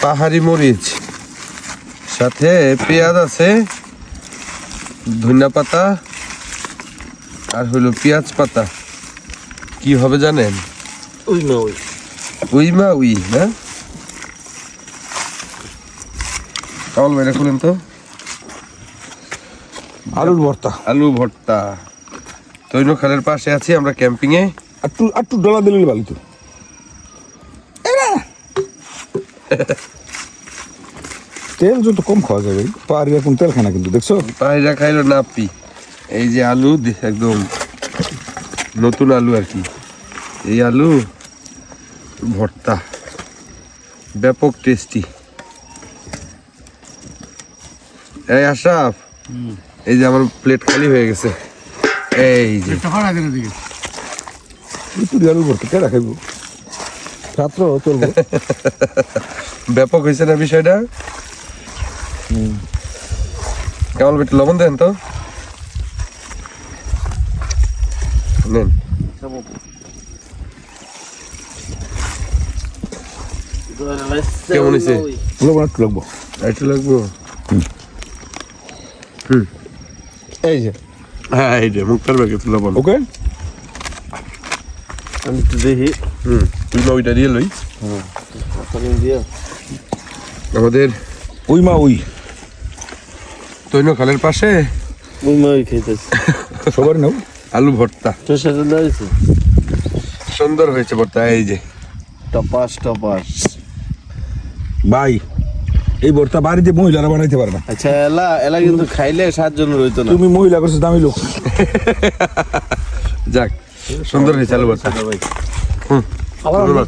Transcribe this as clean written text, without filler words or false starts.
পাহাড়ি মরিচ, সাথে পেঁয়াজ আছে, ধনিয়া পাতা আর হলো পেঁয়াজ পাতা। কি হবে জানেন? উই মা উই না? কামাল ভাই খুলেন তো। আলুর ভর্তা। আলু ভর্তা। তৈন খালের পাশে আছি আমরা ক্যাম্পিং এ। একটু ডলা দিলে ভালো তো। তেল যত কম খাওয়া যাবে, পাহাড়ি এখন তেল খায় না কিন্তু, দেখছো? পাহাড়িরা খাইলো না পি। এই যে আলু একদম নতুন আলু আর কি, এই আলু ভর্তা ব্যাপক টেস্টি। এই আশরাফ, এই যে আমার প্লেট খালি হয়ে গেছে। এই যে আলুর ভর্তা কে রাখাইব, রাত্র চলবো। ব্যাপক হয়েছে না বিষয়টা? কেমন একটু লবণ দেন তো, নেন। কেমন হয়েছে? লবণ একটু লাগবো, একটু লাগবো। এই যে হ্যাঁ, এই যে মুখ করবে কিছু লবণ। ওকে, আমি একটু দেখি। তুই না ওইটা দিয়ে লই। আমাদের উই মা উই তৈন খালের পাশে ওই মা ওই খাইতেছি। সবার নাও আলু ভর্তা তোর সাথে দাঁড়িয়েছে সুন্দর হয়েছে ভর্তা। এই যে টপাস। ভাই, এই ভর্তা বাড়িতে মহিলারা বানাইতে পারে না। আচ্ছা, এলা কিন্তু খাইলে 7 জন রইতো না। তুমি মহিলা করছো, দামি লোক। যাক, সুন্দর হয়েছে আলু ভর্তা। ভাই ধন্যবাদ।